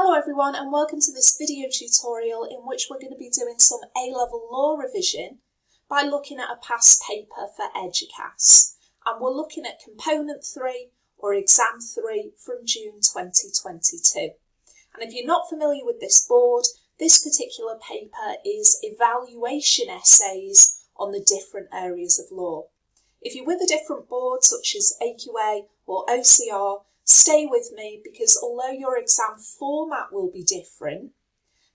Hello everyone and welcome to this video tutorial in which we're going to be doing some A-level law revision by looking at a past paper for Eduqas, and we're looking at component 3 or exam 3 from June 2022. And if you're not familiar with this board, this particular paper is evaluation essays on the different areas of law. If you're with a different board such as AQA or OCR, stay with me because although your exam format will be different,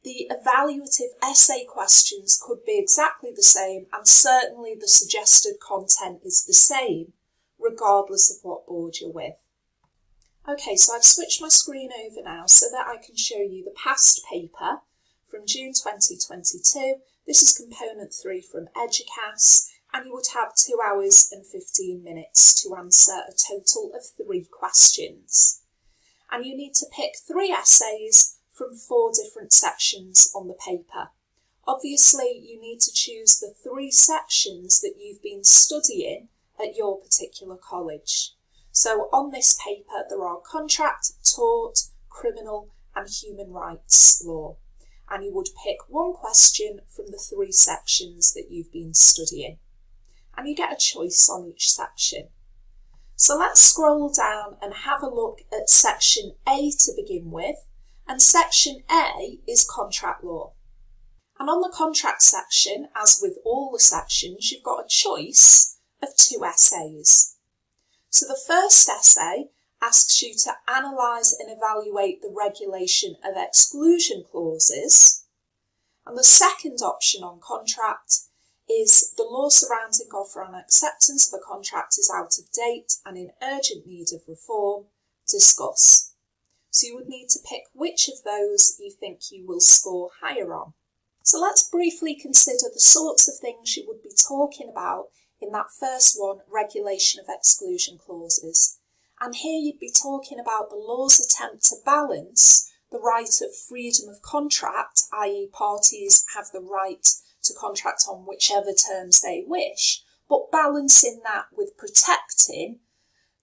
the evaluative essay questions could be exactly the same, and certainly the suggested content is the same regardless of what board you're with. Okay, so I've switched my screen over now so that I can show you the past paper from June 2022. This is component 3 from Eduqas, and you would have 2 hours and 15 minutes to answer a total of 3 questions. And you need to pick 3 essays from 4 different sections on the paper. Obviously, you need to choose the 3 sections that you've been studying at your particular college. So on this paper, there are contract, tort, criminal and human rights law. And you would pick 1 question from the 3 sections that you've been studying. And you get a choice on each section. So let's scroll down and have a look at section A to begin with. And section A is contract law. And on the contract section, as with all the sections, you've got a choice of 2 essays. So the first essay asks you to analyse and evaluate the regulation of exclusion clauses. And the second option on contract is the law surrounding offer and acceptance of a contract is out of date and in urgent need of reform. Discuss. So you would need to pick which of those you think you will score higher on. So let's briefly consider the sorts of things you would be talking about in that first one, regulation of exclusion clauses. And here you'd be talking about the law's attempt to balance the right of freedom of contract, i.e. parties have the right to contract on whichever terms they wish, but balancing that with protecting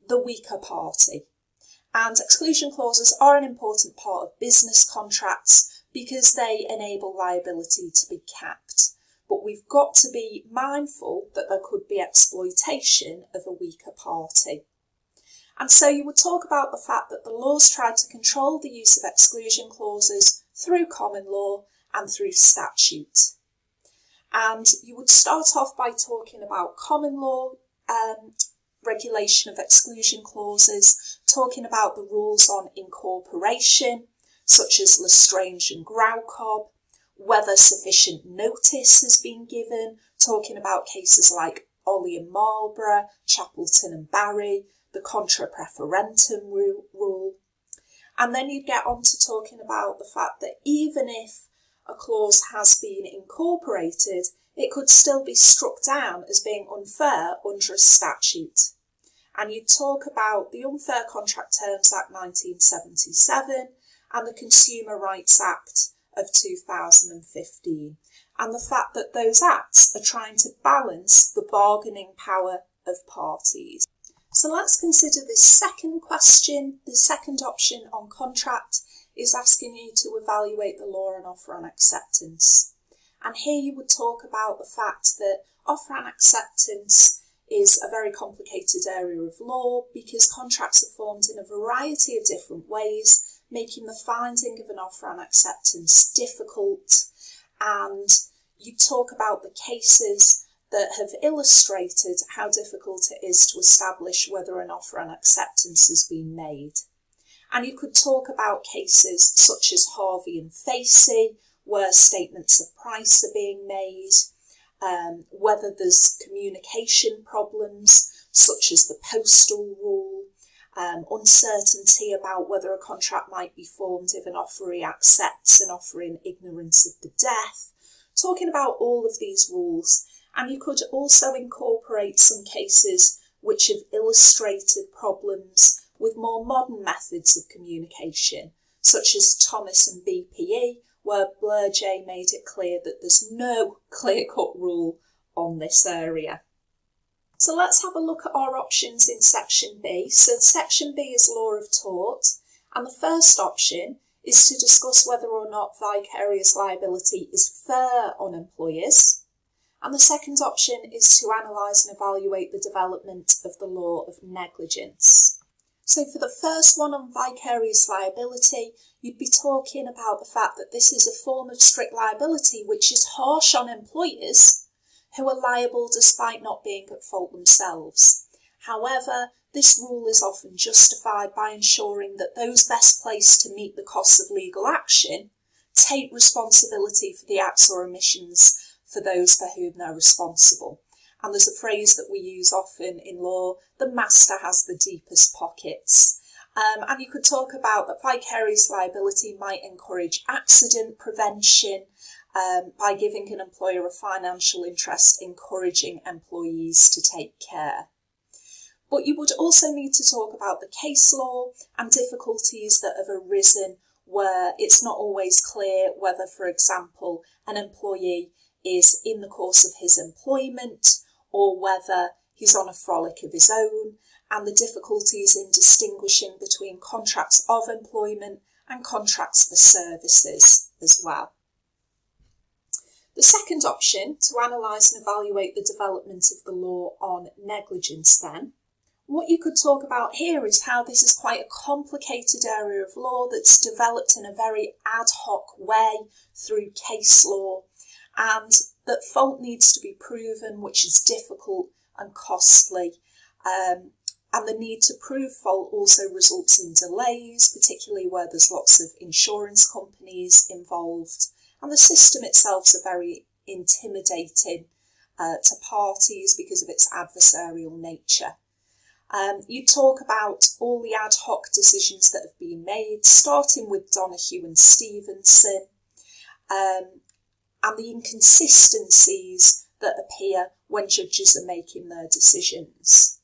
the weaker party. And exclusion clauses are an important part of business contracts because they enable liability to be capped. But we've got to be mindful that there could be exploitation of a weaker party. And so you would talk about the fact that the laws tried to control the use of exclusion clauses through common law and through statute. And you would start off by talking about common law regulation of exclusion clauses, talking about the rules on incorporation, such as Lestrange and Graucob, whether sufficient notice has been given, talking about cases like Ollie and Marlborough, Chapelton and Barry, the contra preferentum rule. And then you'd get on to talking about the fact that even if a clause has been incorporated, it could still be struck down as being unfair under a statute. And you talk about the Unfair Contract Terms Act 1977 and the Consumer Rights Act of 2015, and the fact that those acts are trying to balance the bargaining power of parties. So let's consider this second question. The second option on contract is asking you to evaluate the law on offer and acceptance. And here you would talk about the fact that offer and acceptance is a very complicated area of law because contracts are formed in a variety of different ways, making the finding of an offer and acceptance difficult. And you talk about the cases that have illustrated how difficult it is to establish whether an offer and acceptance has been made. And you could talk about cases such as Harvey and Facey, where statements of price are being made, whether there's communication problems such as the postal rule, uncertainty about whether a contract might be formed if an offeree accepts an offer in ignorance of the death, talking about all of these rules. And you could also incorporate some cases which have illustrated problems with more modern methods of communication, such as Thomas and BPE, where Blur J made it clear that there's no clear-cut rule on this area. So let's have a look at our options in section B. So section B is law of tort, and the first option is to discuss whether or not vicarious liability is fair on employers. And the second option is to analyse and evaluate the development of the law of negligence. So for the first one on vicarious liability, you'd be talking about the fact that this is a form of strict liability which is harsh on employers who are liable despite not being at fault themselves. However, this rule is often justified by ensuring that those best placed to meet the costs of legal action take responsibility for the acts or omissions for those for whom they're responsible. And there's a phrase that we use often in law, the master has the deepest pockets. And you could talk about that vicarious liability might encourage accident prevention by giving an employer a financial interest, encouraging employees to take care. But you would also need to talk about the case law and difficulties that have arisen where it's not always clear whether, for example, an employee is in the course of his employment or whether he's on a frolic of his own, and the difficulties in distinguishing between contracts of employment and contracts for services as well. The second option, to analyse and evaluate the development of the law on negligence then, what you could talk about here is how this is quite a complicated area of law that's developed in a very ad hoc way through case law, and that fault needs to be proven, which is difficult and costly. And the need to prove fault also results in delays, particularly where there's lots of insurance companies involved. And the system itself is very intimidating to parties because of its adversarial nature. You talk about all the ad hoc decisions that have been made, starting with Donoghue and Stevenson, and the inconsistencies that appear when judges are making their decisions.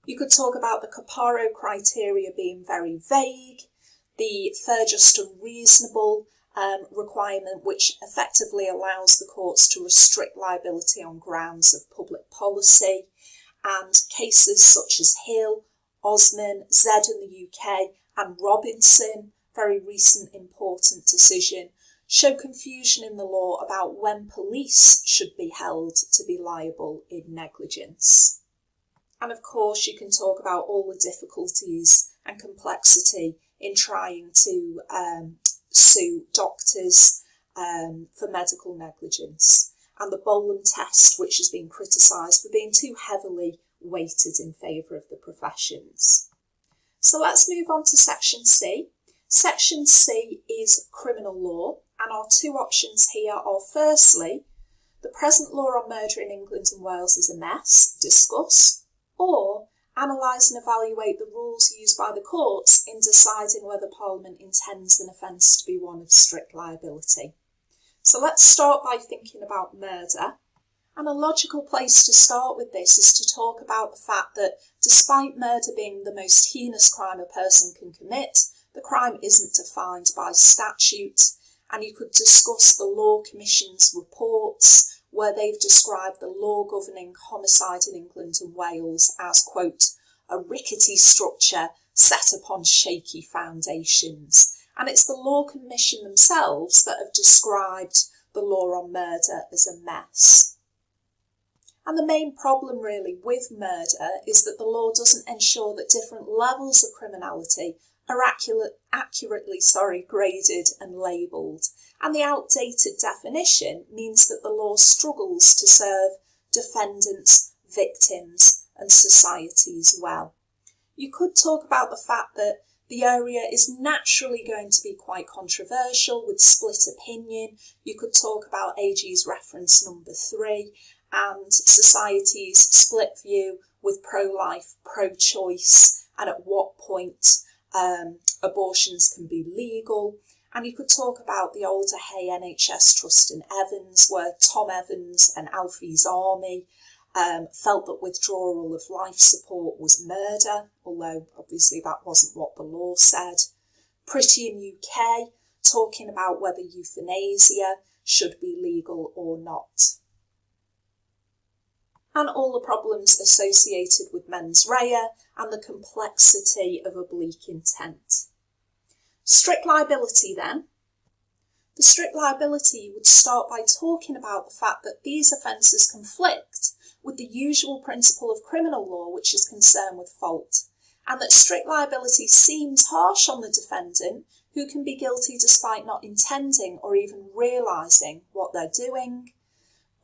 You could talk about the Caparo criteria being very vague, the fair, just and reasonable requirement, which effectively allows the courts to restrict liability on grounds of public policy, and cases such as Hill, Osman, Zed in the UK, and Robinson, very recent important decision, show confusion in the law about when police should be held to be liable in negligence. And of course, you can talk about all the difficulties and complexity in trying to sue doctors for medical negligence, and the Bolam test, which has been criticised for being too heavily weighted in favour of the professions. So let's move on to Section C. Section C is criminal law, and our two options here are, firstly, the present law on murder in England and Wales is a mess, discuss, or analyse and evaluate the rules used by the courts in deciding whether Parliament intends an offence to be one of strict liability. So let's start by thinking about murder. And a logical place to start with this is to talk about the fact that despite murder being the most heinous crime a person can commit, the crime isn't defined by statute, and you could discuss the Law Commission's reports where they've described the law governing homicide in England and Wales as, quote, a rickety structure set upon shaky foundations. And it's the Law Commission themselves that have described the law on murder as a mess. And the main problem really with murder is that the law doesn't ensure that different levels of criminality are accurately graded and labelled. And the outdated definition means that the law struggles to serve defendants, victims and societies well. You could talk about the fact that the area is naturally going to be quite controversial with split opinion. You could talk about AG's reference number 3 and society's split view with pro-life, pro-choice, and at what point abortions can be legal. And you could talk about the older Hay NHS Trust in Evans, where Tom Evans and Alfie's Army felt that withdrawal of life support was murder, although obviously that wasn't what the law said. Pretty in UK, talking about whether euthanasia should be legal or not. And all the problems associated with mens rea and the complexity of oblique intent. Strict liability then. The strict liability would start by talking about the fact that these offences conflict with the usual principle of criminal law, which is concern with fault, and that strict liability seems harsh on the defendant, who can be guilty despite not intending or even realising what they're doing,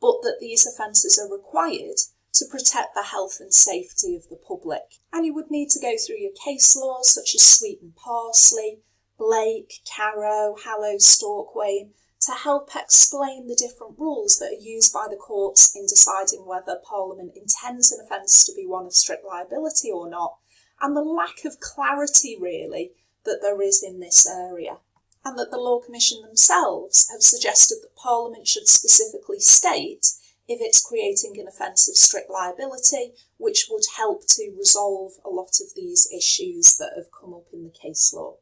but that these offences are required to protect the health and safety of the public. And you would need to go through your case laws such as Sweet and Parsley, Blake, Carrow, Hallow, Storkway, to help explain the different rules that are used by the courts in deciding whether Parliament intends an offence to be one of strict liability or not, and the lack of clarity really that there is in this area. And that the Law Commission themselves have suggested that Parliament should specifically state if it's creating an offence of strict liability, which would help to resolve a lot of these issues that have come up in the case law.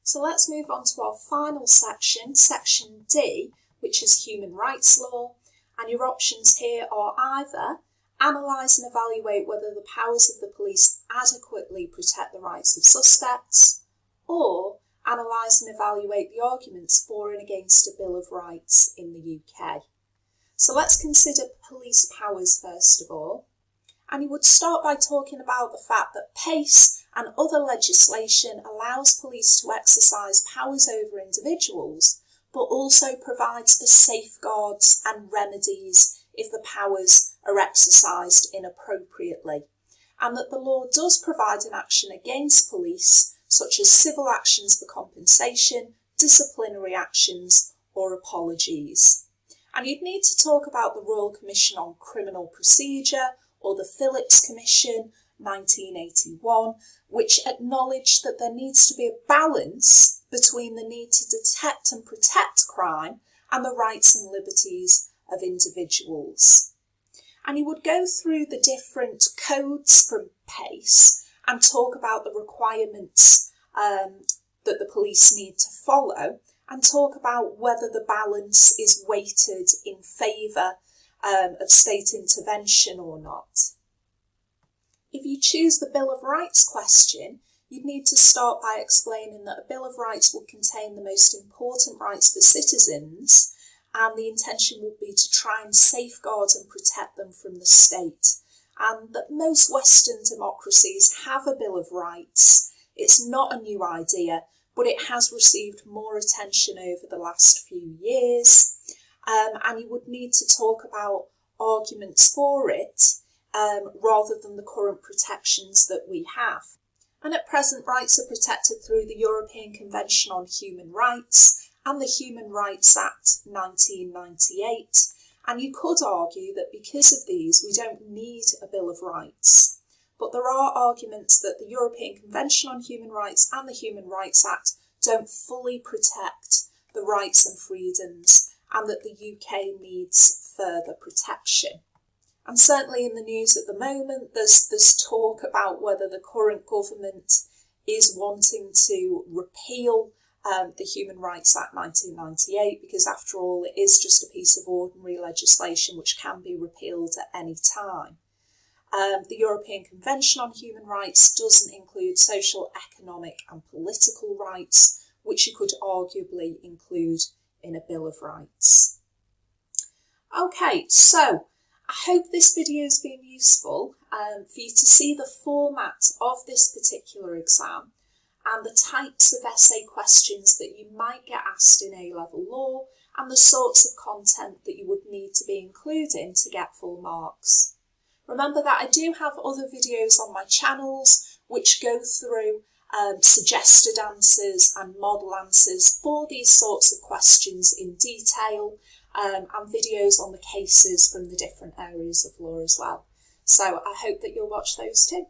So let's move on to our final section, section D, which is human rights law. And your options here are either analyse and evaluate whether the powers of the police adequately protect the rights of suspects, or analyse and evaluate the arguments for and against a Bill of Rights in the UK. So let's consider police powers first of all. And you would start by talking about the fact that PACE and other legislation allows police to exercise powers over individuals, but also provides for safeguards and remedies if the powers are exercised inappropriately. And that the law does provide an action against police, such as civil actions for compensation, disciplinary actions, or apologies. And you'd need to talk about the Royal Commission on Criminal Procedure, or the Phillips Commission, 1981, which acknowledged that there needs to be a balance between the need to detect and protect crime and the rights and liberties of individuals. And you would go through the different codes from PACE and talk about the requirements that the police need to follow, and talk about whether the balance is weighted in favour of state intervention or not. If you choose the Bill of Rights question, you'd need to start by explaining that a Bill of Rights will contain the most important rights for citizens, and the intention would be to try and safeguard and protect them from the state. And that most Western democracies have a Bill of Rights. It's not a new idea, but it has received more attention over the last few years. And you would need to talk about arguments for it rather than the current protections that we have. And at present, rights are protected through the European Convention on Human Rights and the Human Rights Act 1998. And you could argue that because of these, we don't need a Bill of Rights. But there are arguments that the European Convention on Human Rights and the Human Rights Act don't fully protect the rights and freedoms, and that the UK needs further protection. And certainly in the news at the moment, there's talk about whether the current government is wanting to repeal the Human Rights Act 1998, because after all, it is just a piece of ordinary legislation which can be repealed at any time. The European Convention on Human Rights doesn't include social, economic and political rights, which you could arguably include in a Bill of Rights. Okay, so I hope this video has been useful for you to see the format of this particular exam and the types of essay questions that you might get asked in A-level law and the sorts of content that you would need to be including to get full marks. Remember that I do have other videos on my channels which go through suggested answers and model answers for these sorts of questions in detail, and videos on the cases from the different areas of law as well. So I hope that you'll watch those too.